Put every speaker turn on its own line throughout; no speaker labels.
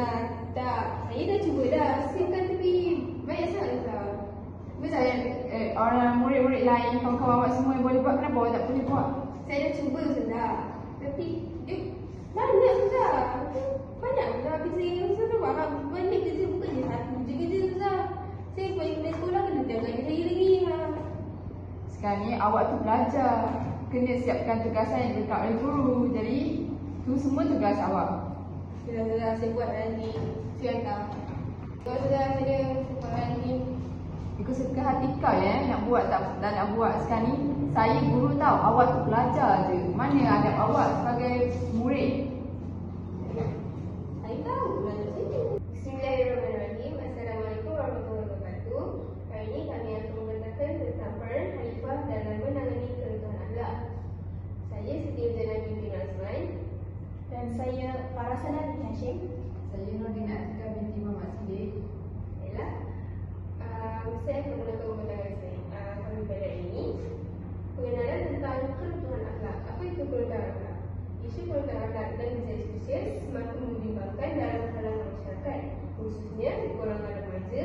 Ustazah. Tak, saya dah cuba dah. Save tapi banyak sangat Ustazah.
Saya orang murid-murid lain, kawan-kawan awak semua yang boleh buat, kenapa awak tak boleh buat?
Saya dah cuba Ustazah. Tapi banyak Ustazah. Banyak Ustazah kerja yang Ustazah faham. Balik kerja bukan je satu je kerja Ustazah. Saya balik dari sekolah kena jaga saya lagi.
Sekarang ni awak tu belajar, kena siapkan tugasan yang diletak oleh guru. Jadi tu semua tugas awak.
Ustazah, saya buat nanti. Saya hantar. Ustazah, saya buat nanti.
Ikut suka hati kau ya, nak buat tak nak buat. Sekarang ni saya guru tahu, awak tu belajar je. Mana adab awak sebagai murid?
Saya tahu belajar saya. Bismillahirrahmanirrahim. Assalamualaikum warahmatullahi wabarakatuh. Hari ini kami akan mengatakan tentang peran khalifah dalam menangani keruntuhan akhlak. Saya Siti Nurjana binti Azman.
Dan saya Farasana binti Hashim.
Saya Nurdina Atika binti Muhammad Siddiq.
Baiklah. Saya akan menggunakan kebenaran saya. Kami pada hari ini pengenalan tentang keruntuhan akhlak. Apa itu keruntuhan akhlak? Isu keruntuhan akhlak dan gejala sosial semakin membimbangkan dalam kalangan masyarakat, khususnya di golongan remaja,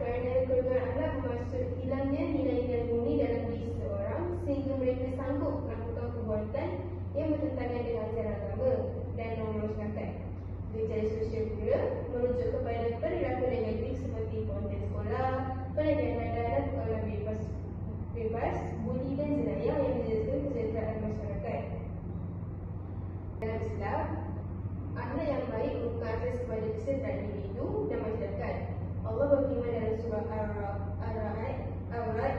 kerana keruntuhan akhlak bermaksud hilangnya nilai-nilai murni dalam diri seseorang sehingga mereka sanggup melakukan perbuatan yang bertentangan dengan ajaran agama dan norma masyarakat. Gejala sosial pula merujuk kepada perilaku negatif seperti konten sekolah, pendidikan dan pergaulan bebas, buli dan jenayah yang menjadikan kesejahteraan masyarakat. Dalam Islam, akhlak yang baik merupakan asas kepada kesejahteraan individu dan masyarakat. Allah berfirman dalam surah Ar-Ra'd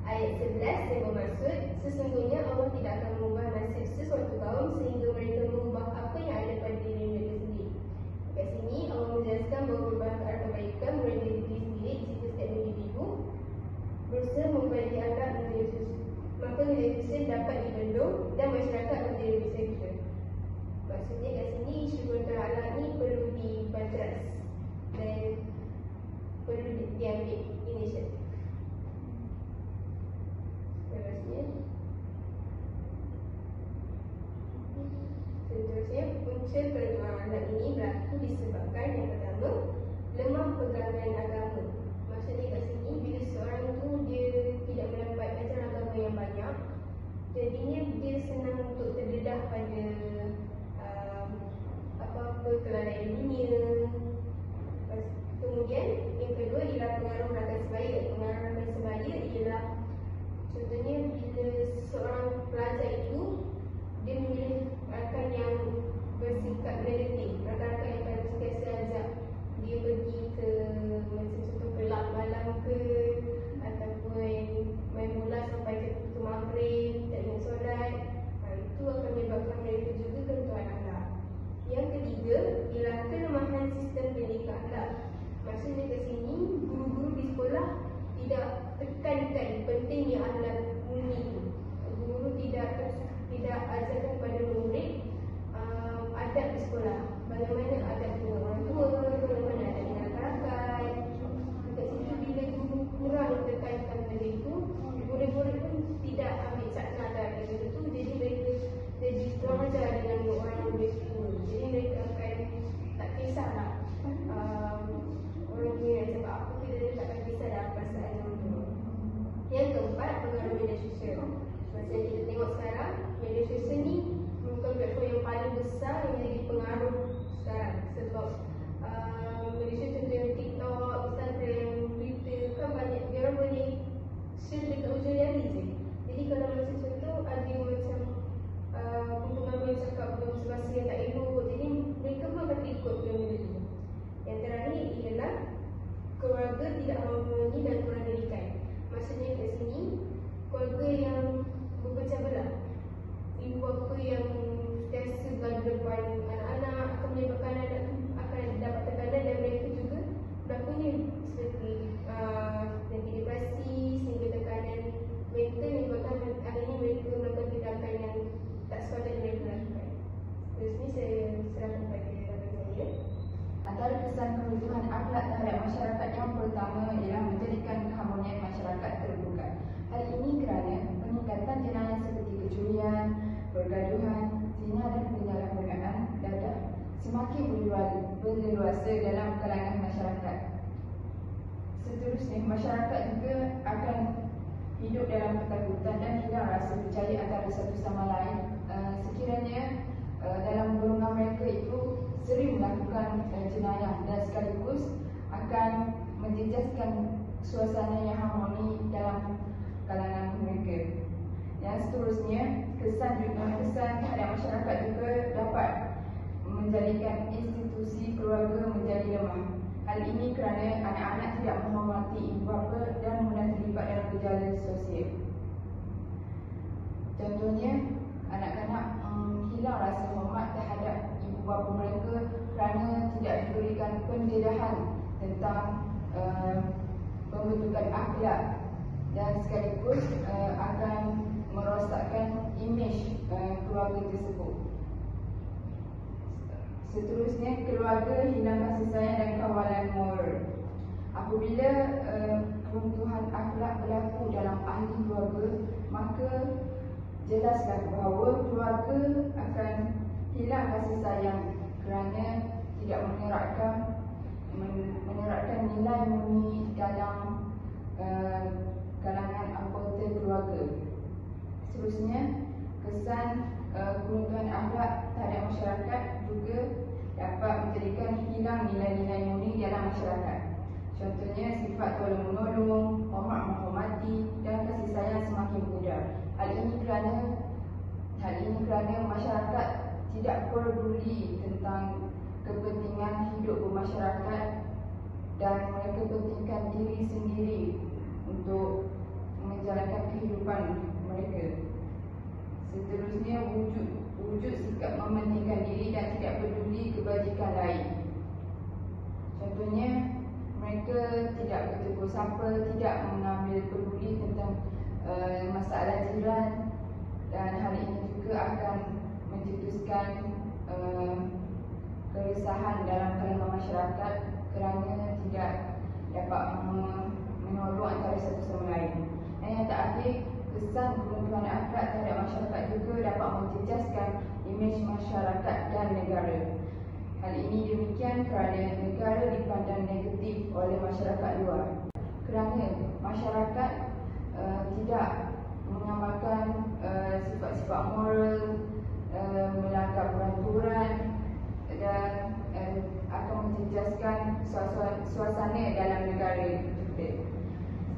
ayat 11 yang bermaksud, sesungguhnya Allah tidak akan mengubah nasib sesuatu kaum sehingga mereka mengubah apa yang ada pada diri mereka sendiri. Kat sini Allah menjelaskan bahawa berbagai kebaikan mulai dari diri sendiri jika setiap individu berusaha memperbaiki akhlak menjadi sosial, maka menjadi sosial dapat dibendung dan masyarakat menjadi lebih sejahtera. Maksudnya kat sini isu keruntuhan akhlak ni perlu dibantras dan perlu diambil inisiatif. Seterusnya, punca keruntuhan akhlak ini berlaku disebabkan yang pertama, lemah pegangan agama. Maksudnya kat sini, bila seorang tu dia tidak mendapat ajaran agama yang banyak, jadinya dia senang untuk terdedah pada apa-apa kelalaian dunia. Kemudian, yang kedua ialah pengaruh rakan sebaya. Pengaruh rakan sebaya ialah contohnya bila seorang pelajar itu dia memilih rakan yang bersikap negatif, rakan-rakan yang akan sentiasa ajak dia pergi ke macam contoh kelab malam ke, ataupun main bola sampai ke waktu maghrib, tak ingat solat. Itu akan menyebabkan mereka juga keruntuhan akhlak. Yang ketiga ialah kelemahan sistem pendidikan akhlak. Maksudnya kat sini guru-guru di sekolah tidak tekankan pentingnya akhlak murni itu. Guru tidak ajarkan kepada murid adab di sekolah. Bagaimana adab dengan orang tua, bagaimana adab dengan rakan-rakan. Dekat situ bila guru kurang tekankan benda itu, murid-murid pun tidak ambil cakna dari benda itu. Jadi mereka jadi kurang ajar dengan orang yang begitu. Jadi mereka akan tak kisahlah orang tua yang cakap apa, kita takkan kisahlah perasaan orang tua. Yang keempat, pengaruh media sosial. Macam kita tengok sekarang, media sosial ni merupakan platform yang paling besar yang jadi pengaruh sekarang. Sebab media sosial contohnya TikTok, Instagram, Twitter, kan banyak dia orang boleh share dekat hujung jari je. Jadi kalau macam contoh ada macam pengamal yang cakap bahasa yang tak elok, jadi mereka pun akan ikut benda tu. Yang terakhir ialah keluarga tidak harmoni dan kurang didikan. Maksudnya kat sini keluarga yang berpecah belah, ibu bapa yang sentiasa berada depan anak-anak akan menyebabkan anak tu akan dapat tekanan dan mereka juga berlakunya seperti nanti depresi sehingga tekanan mental menyebabkan akhirnya mereka melakukan tindakan yang tak sepatutnya mereka lakukan. Terus ni saya serahkan kepada rakan saya.
Antara kesan keruntuhan akhlak terhadap masyarakat yang pertama ialah menjadikan keharmonian masyarakat terbuka. Hal ini kerana peningkatan jenayah seperti kecurian, pergaduhan, zina dan penyalahgunaan dadah semakin berleluasa dalam kalangan masyarakat. Seterusnya, masyarakat juga akan hidup dalam ketakutan dan hilang rasa percaya antara satu sama lain sekiranya dalam golongan mereka itu sering melakukan jenayah dan sekaligus akan menjejaskan suasana yang harmoni dalam kalangan mereka. Yang seterusnya, kesan terhadap masyarakat juga dapat menjadikan institusi keluarga menjadi lemah. Hal ini kerana anak-anak tidak menghormati ibu bapa dan mudah terlibat dalam gejala sosial. Contohnya, anak-anak hilang rasa hormat terhadap ibu bapa mereka kerana tidak diberikan pendedahan tentang pembentukan akhlak dan sekaligus akan merosakkan imej keluarga tersebut. Seterusnya, keluarga hilang kasih sayang dan kawalan moral. Apabila keruntuhan akhlak berlaku dalam ahli keluarga, maka jelaslah bahawa keluarga akan hilang kasih sayang kerana tidak menerapkan nilai murni dalam kalangan anggota keluarga. Seterusnya, kesan keruntuhan akhlak terhadap masyarakat juga dapat menjadikan hilang nilai-nilai murni dalam masyarakat. Contohnya, sifat tolong menolong, hormat menghormati dan kasih sayang semakin pudar. Hal ini kerana masyarakat tidak peduli tentang kepentingan hidup bermasyarakat dan mereka pentingkan diri sendiri untuk menjalankan kehidupan mereka. Seterusnya, wujud sikap mementingkan diri dan tidak peduli kebajikan lain. Contohnya, mereka tidak bertegur sapa, tidak mengambil peduli tentang masalah jiran, dan hal ini juga akan mencetuskan keresahan dalam kalangan masyarakat kerana tidak dapat menolong antara satu sama lain. Dan yang terakhir, kesan keruntuhan akhlak terhadap masyarakat juga dapat menjejaskan imej masyarakat dan negara. Hal ini demikian kerana negara dipandang negatif oleh masyarakat luar. Kerana masyarakat tidak mengamalkan sifat-sifat moral, melanggar peraturan dan akan menjejaskan suasana dalam negara kita.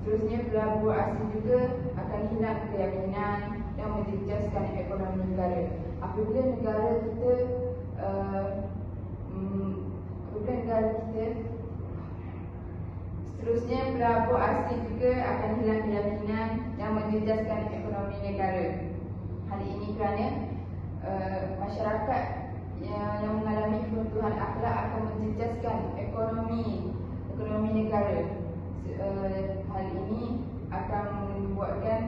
Seterusnya, pelabur asli juga akan hilang keyakinan dan menjejaskan ekonomi negara. Apabila negara kita seterusnya, pelabur asli juga akan hilang keyakinan dan menjejaskan ekonomi negara. Hal ini kerana masyarakat yang mengalami keruntuhan akhlak akan menjejaskan ekonomi negara. Hal ini akan membuatkan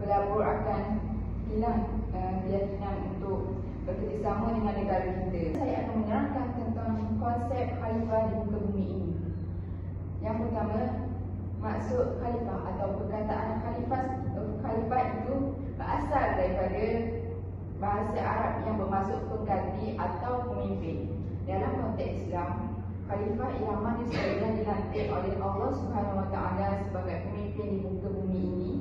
pelabur akan hilang keyakinan untuk bekerjasama dengan negara kita. Saya akan menerangkan tentang konsep khalifah di muka bumi ini. Yang pertama, maksud khalifah atau perkataan khalifah itu berasal daripada bahasa Arab yang bermaksud pengganti atau pemimpin. Dalam konteks Islam, khalifah ialah manusia yang dilantik oleh Allah Subhanahu Wa Taala sebagai pemimpin di muka bumi ini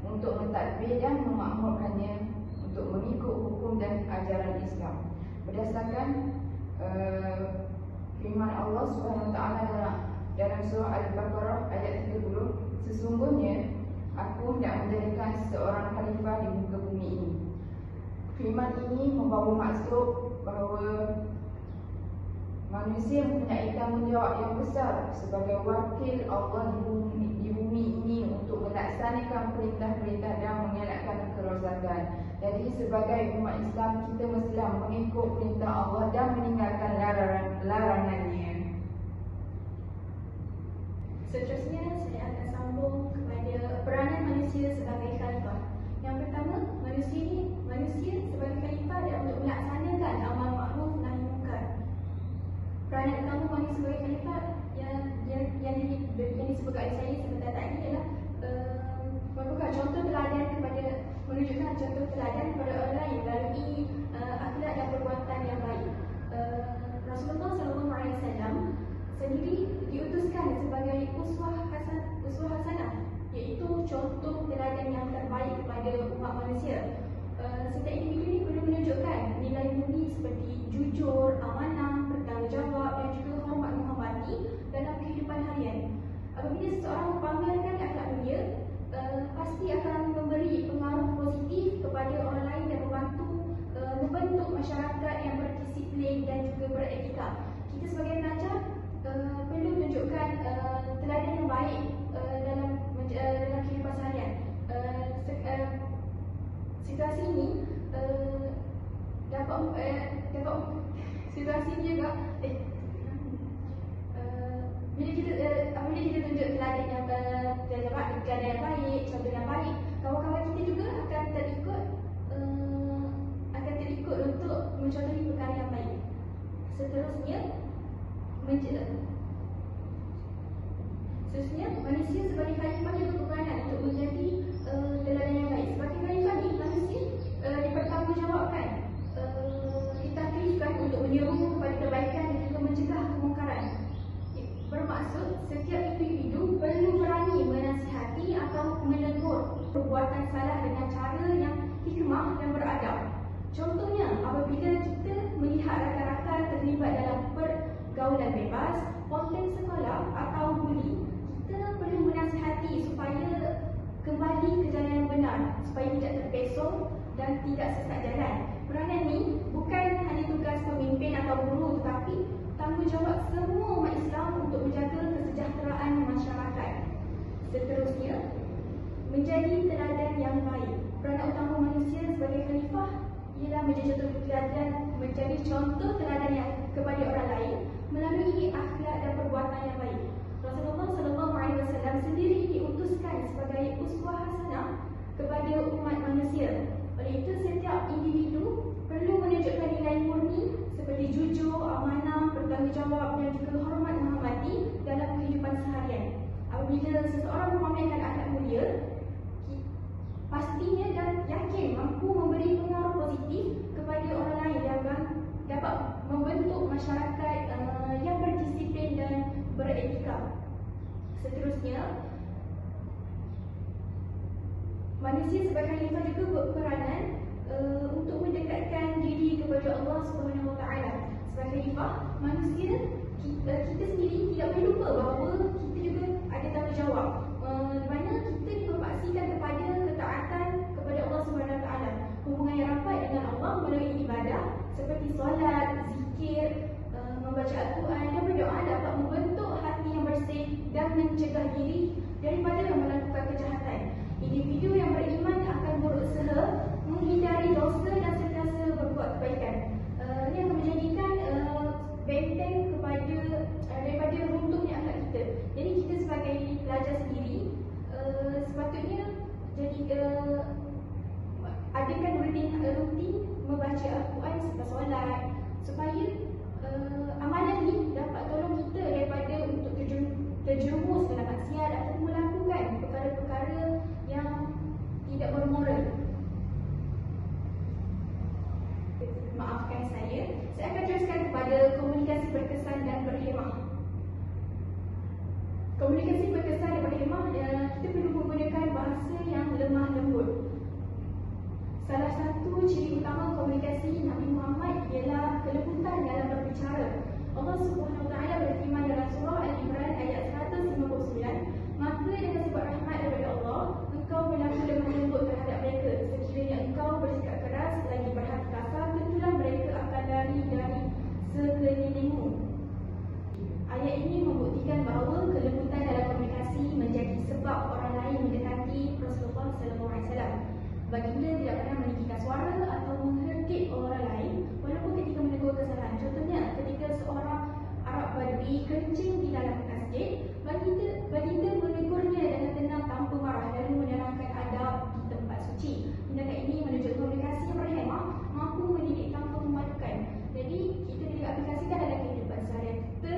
untuk mentadbir dan memakmurkannya untuk mengikut hukum dan ajaran Islam. Berdasarkan firman Allah Subhanahu Wa Taala dalam surah Al-Baqarah ayat 30, sesungguhnya aku hendak menjadikan seorang khalifah di muka bumi ini. Firman ini membawa maksud bahawa manusia mempunyai tanggungjawab yang besar sebagai wakil Allah di bumi ini untuk melaksanakan perintah-perintah dan mengelakkan kerosakan. Jadi sebagai umat Islam, kita mestilah mengikut perintah Allah dan meninggalkan larangannya.
Seterusnya, saya akan sambung kepada peranan manusia sebagai khalifah. Yang pertama, manusia sebagai khalifah adalah untuk melaksanakan amal makruf nahi munkar. Peranan utama manusia sebagai khalifah yang disebutkan oleh saya sebentar tadi adalah merupakan contoh teladan menunjukkan contoh teladan kepada orang lain melalui akhlak dan perbuatan yang baik. Rasulullah SAW sendiri diutuskan sebagai uswah hasanah, iaitu contoh teladan yang terbaik kepada umat manusia. Setiap individu ini perlu menunjukkan nilai murni seperti jujur, amanah, bertanggungjawab dan juga hormat menghormati dalam kehidupan harian. Apabila seseorang mempamerkan akhlak mulia, pasti akan memberi pengaruh positif kepada orang lain dan membentuk masyarakat yang berdisiplin dan juga beretika. Kita sebagai pelajar perlu menunjukkan teladan yang baik dalam kehidupan seharian. Situasi ini situasi ini juga bila kita tunjuk teladan yang baik, contoh yang baik, kawan-kawan kita juga akan terikut untuk mencontohi perkara yang baik. Seterusnya, manusia sebagai khalifah juga berperanan untuk menjadi teladan yang baik. Sebagai khalifah ni, manusia dipertanggungjawabkan, ditaklifkan untuk menyeru kepada kebaikan dan juga mencegah kemungkaran. Bermaksud, setiap individu perlu berani menasihati atau menegur perbuatan salah dengan cara yang hikmah dan beradab. Contohnya, apabila kita melihat rakan-rakan terlibat dalam pergaulan bebas, konten sekolah atau buli, kita perlu menasihati supaya kembali ke jalan yang benar, supaya tidak terpesong dan tidak sesat jalan. Peranan ini bukan hanya tugas pemimpin atau guru, tetapi tanggungjawab semua umat Islam untuk menjaga kesejahteraan masyarakat. Seterusnya, menjadi teladan yang baik. Peranan utama manusia sebagai khalifah ialah menjadi contoh teladan yang kepada orang lain melalui akhlak dan perbuatan yang baik. Rasulullah SAW sendiri diutuskan sebagai uswah hasanah kepada umat manusia. Oleh itu, setiap individu perlu menunjukkan nilai murni seperti jujur, amanah, bertanggungjawab dan juga hormat menghormati dalam kehidupan seharian. Apabila seseorang memamerkan akhlak mulia, pastinya dan yakin mampu memberi pengaruh positif kepada orang lain dan dapat membentuk masyarakat yang berdisiplin dan beretika. Seterusnya, manusia sebagai khalifah juga berperanan untuk mendekatkan diri kepada Allah Subhanahu Wa Taala. Sebagai khalifah, manusia kita sendiri tidak boleh lupa bahawa kita juga ada tanggungjawab. Di mana kita dipaksikan kepada ketaatan kepada Allah Subhanahu Wa Taala. Hubungan yang rapat dengan Allah melalui ibadah seperti solat, zikir, membaca Al-Quran dan berdoa dapat membentuk hati yang bersih dan mencegah diri daripada melakukan kejahatan. Individu yang beriman akan berusaha menghindari dosa dan sentiasa berbuat kebaikan. Ini akan menjadikan benteng daripada runtuhnya akhlak kita. Jadi kita sebagai pelajar sendiri sepatutnya adakan rutin membaca Al-Quran selepas solat supaya amalan ni dapat tolong kita daripada untuk terjerumus dalam maksiat atau melakukan perkara-perkara yang tidak bermoral. Maafkan saya akan teruskan kepada komunikasi berkesan dan berhemah. Komunikasi berkesan dan berhemah, kita perlu menggunakan bahasa yang lemah lembut. Salah satu ciri utama komunikasi Nabi Muhammad ialah kelembutan dalam berbicara. Allah Subhanahu Wa Taala berfirman dalam surah Al-Imran ayat 159, maka dengan sebab rahmat daripada Allah, engkau berlaku lemah lembut terhadap mereka. Sekiranya engkau bersikap keras lagi berhati kasar, tentulah mereka akan lari dari sekelilingmu. Ayat ini membuktikan bahawa kelembutan dalam komunikasi menjadi sebab orang lain mendekati Rasulullah SAW. Baginda tidak pernah meninggikan suara atau mengherdik orang lain walaupun ketika menegur kesalahan. Contohnya, ketika seorang Arab Badui kencing di dalam masjid, baginda menegurnya dengan tenang tanpa marah lalu menerangkan adab di tempat suci. Tindakan ini menunjukkan komunikasi yang berhemah mampu mendidik tanpa memalukan. Jadi kita boleh aplikasikan dalam kehidupan seharian kita.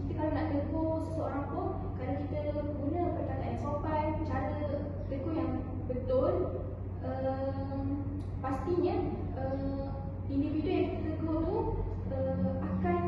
Kita kalau nak tegur seseorang pun, kalau kita guna perkataan yang sopan, cara tegur yang betul, pastinya individu yang kita tegur tu akan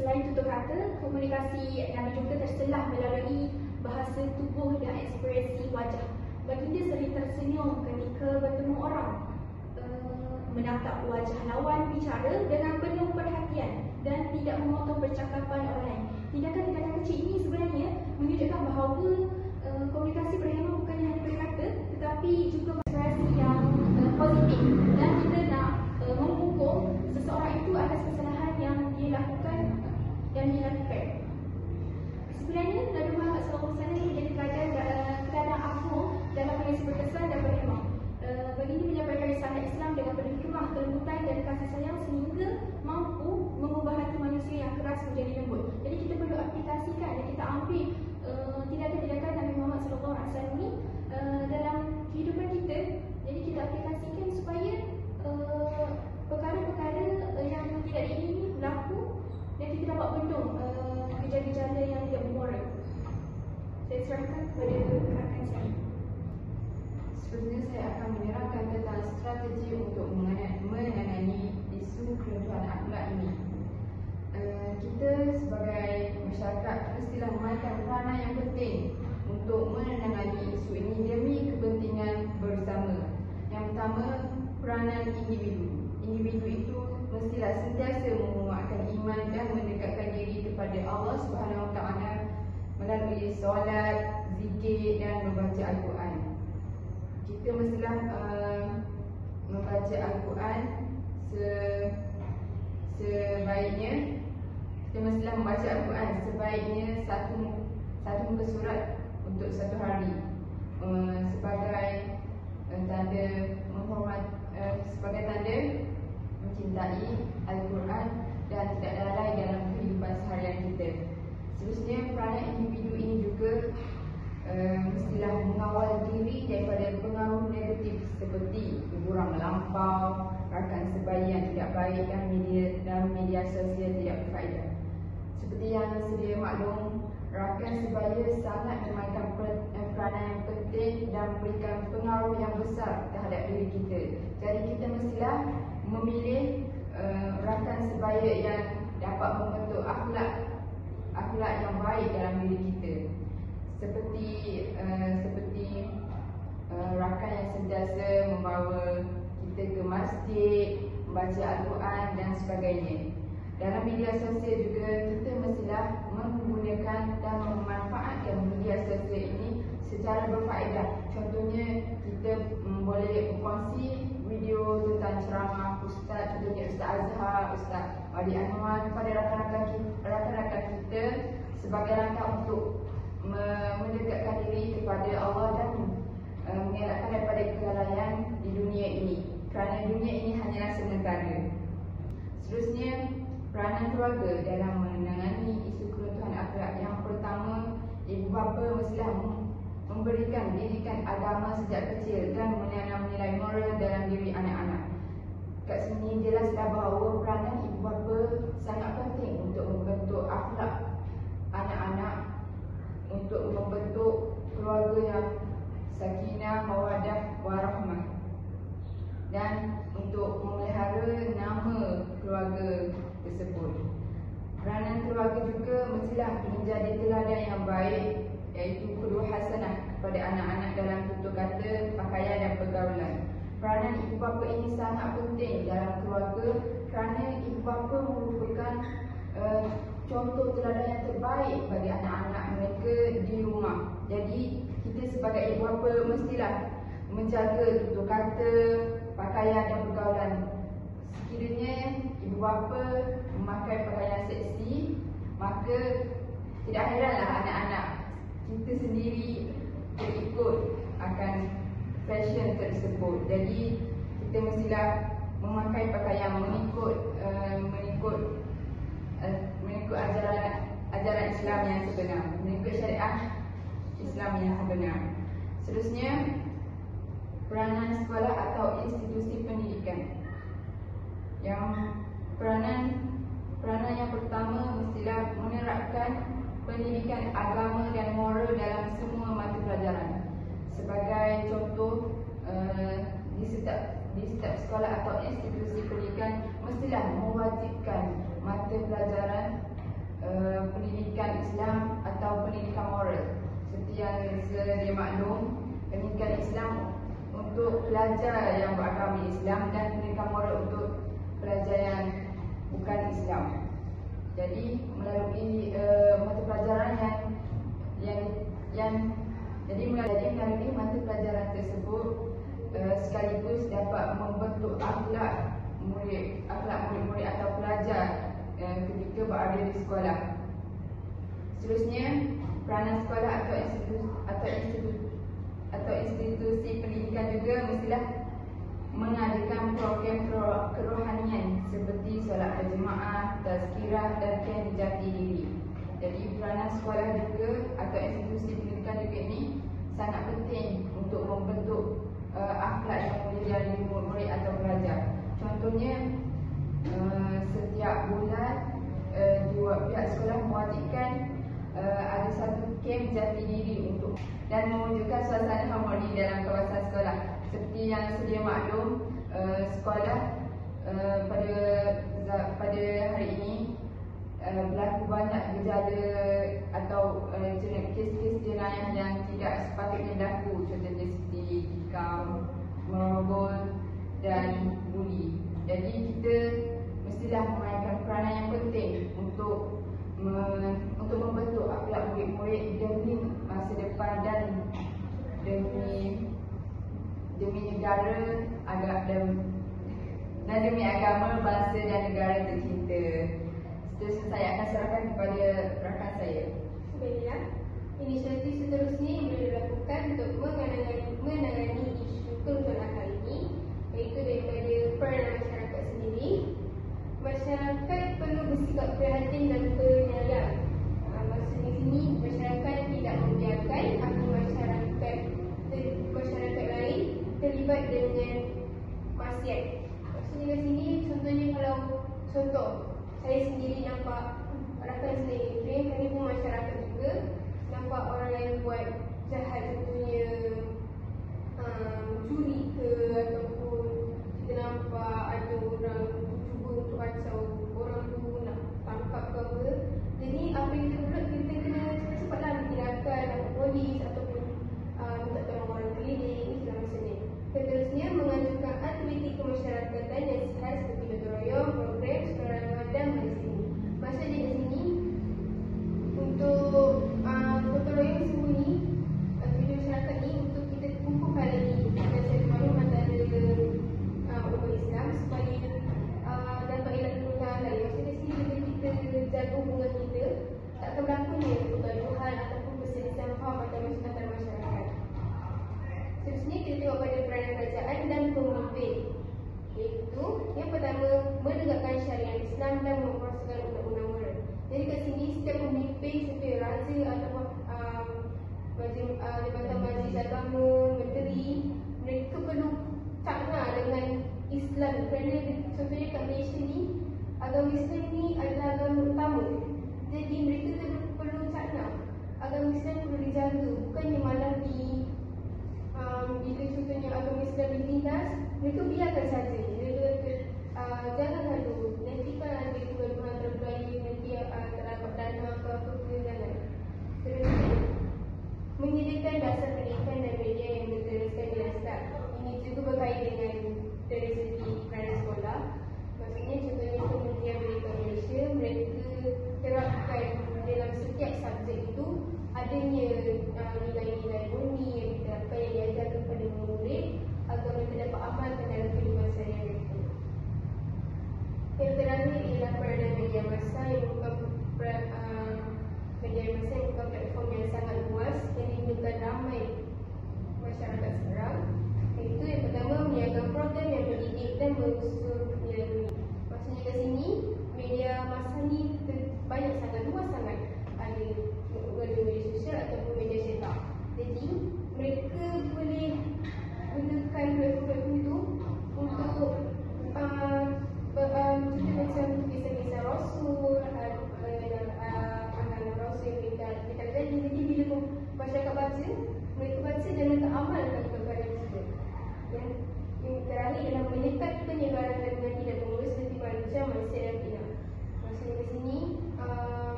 Selain tutur kata, komunikasi Nabi juga terselah melalui bahasa tubuh dan ekspresi wajah. Baginda sering tersenyum ketika bertemu orang, menatap wajah lawan bicara dengan penuh perhatian dan tidak memotong percakapan orang lain. Tindakan-tindakan kecil ini sebenarnya menunjukkan bahawa komunikasi berhemah bukannya hanya berkata, tetapi juga ekspresi yang positif, dan kita nak menghukum seseorang itu atas kesalahan yang dia lakukan dan dilakukan. Sebenarnya Nabi Muhammad SAW menjadi keadaan afuh dalam kondisi berkesan dan berhemah. Baginda menyampaikan risalah Islam dengan penuh hikmah, kelembutan dan kasih sayang sehingga mampu mengubah hati manusia yang keras menjadi lembut. Jadi kita perlu aplikasikan dan kita ambil tindakan-tindakan Nabi Muhammad SAW ini dalam kehidupan kita. Jadi kita aplikasikan supaya perkara-perkara yang tidak diingini berlaku dan kita dapat bendung gejala-gejala yang tidak bermoral. Saya serahkan kepada rakan saya.
Seterusnya saya akan menerangkan tentang strategi untuk menangani isu keruntuhan akhlak ini. Kita sebagai masyarakat mestilah memainkan peranan yang penting untuk menangani isu ini demi kepentingan bersama. Yang pertama, peranan individu. Individu itu mestilah sentiasa menguatkan iman dan mendekatkan diri kepada Allah Subhanahu Wa Taala melalui solat, zikir dan membaca Al-Quran. Kita mestilah membaca Al-Quran sebaiknya. Kita mestilah membaca Al-Quran sebaiknya satu muka surat untuk satu hari, sebagai tanda menghormat, sebagai tanda mencintai Al-Quran dan tidak lalai dalam kehidupan seharian kita. Seterusnya, peranan individu ini juga mestilah mengawal diri daripada pengaruh negatif seperti hiburan melampau, rakan sebaya yang tidak baik dan media sosial tidak berfaedah. Seperti yang sedia maklum, rakan sebaya sangat memainkan peranan yang penting dan memberikan pengaruh yang besar terhadap diri kita. Jadi kita mestilah memilih rakan sebaya yang dapat membentuk akhlak yang baik dalam diri kita. Seperti rakan yang sentiasa membawa kita ke masjid, membaca Al-Quran dan sebagainya. Dalam media sosial juga kita mestilah menggunakan dan memanfaatkan media sosial ini secara berfaedah. Contohnya kita boleh berkongsi video tentang ceramah Ustaz, contohnya Ustaz Azhar, Ustaz Wadi Anwar kepada rakan-rakan kita sebagai langkah untuk mendekatkan diri kepada Allah dan mengelakkan daripada kelalaian di dunia ini, kerana dunia ini hanyalah sementara. Seterusnya, peranan keluarga dalam menangani isu keruntuhan akhlak. Yang pertama, ibu bapa mestilah memberikan didikan agama sejak kecil dan menanam nilai moral dalam diri anak-anak. Kat sini jelaslah bahawa peranan ibu bapa sangat penting untuk membentuk akhlak anak-anak, untuk membentuk keluarga yang sakinah, mawaddah, warahmah, dan untuk memelihara nama keluarga tersebut. Peranan keluarga juga mestilah menjadi teladan yang baik, iaitu qudwah hasanah kepada anak-anak dalam tutur kata, pakaian dan pergaulan. Peranan ibu bapa ini sangat penting dalam keluarga kerana ibu bapa merupakan contoh teladan yang terbaik bagi anak-anak mereka di rumah. Jadi kita sebagai ibu bapa mestilah menjaga tutur kata, pakaian dan pergaulan. Sekiranya ibu bapa memakai pakaian seksi, maka tidak heranlah anak-anak kita sendiri terikut akan fashion tersebut. Jadi kita mestilah memakai pakaian mengikut ajaran Islam yang sebenar, mengikut syariat Islam yang sebenar. Seterusnya, peranan sekolah atau institusi pendidikan. Yang peranan yang pertama mestilah menerapkan pendidikan agama dan moral dalam semua mata pelajaran. Sebagai contoh, di setiap sekolah atau institusi pendidikan mestilah mewajibkan mata pelajaran pendidikan Islam atau pendidikan moral. Seperti yang sedia maklum, pendidikan Islam untuk pelajar yang beragama Islam dan pendidikan moral untuk pelajar yang bukan Islam. Jadi melalui mata pelajaran melalui mata pelajaran tersebut sekaligus dapat membentuk akhlak murid-murid atau pelajar ketika berada di sekolah. Seterusnya, peranan sekolah atau institusi pendidikan juga mestilah mengadakan program kerohanian seperti solat berjemaah, tazkirah dan camp jati diri. Jadi peranan sekolah juga atau institusi pendidikan juga ini sangat penting untuk membentuk akhlak yang mulia dari murid atau pelajar. Contohnya, setiap bulan pihak sekolah mewajibkan ada satu camp jati diri untuk dan mewujudkan suasana harmoni dalam kawasan sekolah. Seperti yang sedia maklum, sekolah pada hari ini berlaku banyak gejala atau kes-kes jenayah yang tidak sepatutnya berlaku, contohnya seperti tikam, merobol dan buli. Jadi kita mestilah memainkan peranan yang penting untuk membentuk akhlak murid-murid demi masa depan dan demi negara dan demi agama, bangsa dan negara tercinta. Seterusnya saya akan serahkan kepada rakan saya.
Baiklah, inisiatif seterusnya yang boleh dilakukan untuk menangani isu kerumunan akal ini, iaitu daripada peranan masyarakat sendiri. Masyarakat perlu bersikap prihatin dan penyayang. Maksud di sini, masyarakat tidak membiarkan ahli masyarakat lain terlibat dengan maksiat. Maksudnya di sini, contohnya kalau saya sendiri nampak rakan saya ini, kami pun masyarakat juga, nampak orang lain buat jahat, contohnya curi ke, ataupun kita nampak ada orang cuba untuk kacau orang tu, nak tangkap ke apa. Jadi apa yang kita kena cepat-cepatlah tindakan lapor polis ataupun minta tolong orang keliling selama sini. Seterusnya, mengajukan aktiviti kemasyarakatan yang sihat seperti gotong royong, program sekolah Ramadan di sini. Maksudnya di sini untuk gotong royong sembunyi aktiviti masyarakat ni untuk kita kukuhkan lagi dan cari maklumat antara umat Islam supaya dapat elak perkara lain. Maksudnya di sini bila kita jaga hubungan kita, tak akan berlakunya pergaduhan ataupun perselisihan faham antara masyarakat. Seterusnya, kita tengok pada peranan kerajaan dan pemimpin, iaitu yang pertama, menegakkan syariat Islam dan memperhatikan undang-undang moral. Jadi kat sini, setiap pemimpin seperti raja ataupun jabatan majlis agama, menteri, mereka perlu takna dengan Islam kerana contohnya kat Malaysia ni, agama Islam ni adalah agama utama. Jadi mereka perlu takna agama Islam perlu dijaga, bukannya malah bila contohnya agama Islam ditindas, mereka biarkan saja. Jangan lalu, nanti kan ada kegaduhan terbudaya, nanti tak dapat dana ke apa ke, jangan. Terus menyediakan dasar pendidikan dan media yang berteruskan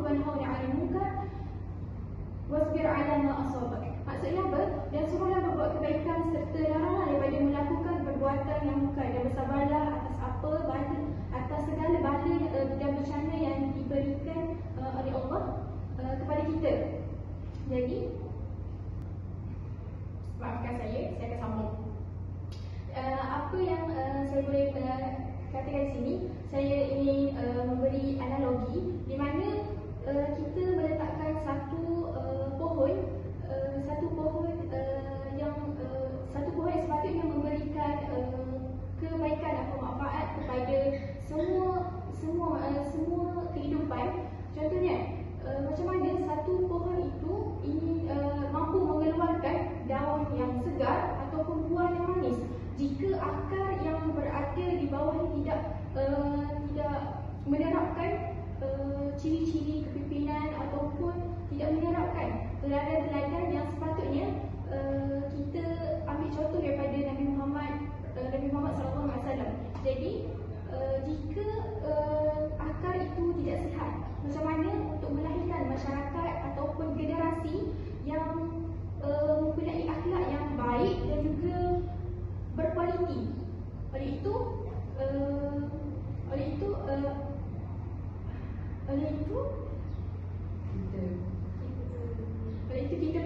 wanhauna 'anil munkar wasbir 'ala ma asabak. Maksudnya apa? Dan suruhlah berbuat kebaikan serta laranglah daripada melakukan perbuatan yang munkar, dan bersabarlah atas segala bala dan bencana yang diberikan oleh Allah kepada kita. Jadi maafkan saya akan sambung. Apa yang saya boleh katakan di sini, saya ingin memberi analogi di mana kita meletakkan satu pohon yang sepatutnya memberikan kebaikan atau manfaat kepada semua kehidupan. Contohnya, macam mana satu pohon itu ini mampu mengeluarkan daun yang segar ataupun buah yang manis jika akar yang berada di bawahnya tidak menerapkan ciri-ciri kepimpinan ataupun tidak menerapkan teladan-teladan yang sepatutnya kita ambil contoh daripada Nabi Muhammad SAW. Jadi jika akar itu tidak sihat, macam mana untuk melahirkan masyarakat ataupun generasi yang mempunyai akhlak yang baik dan juga berkualiti. Oleh itu kita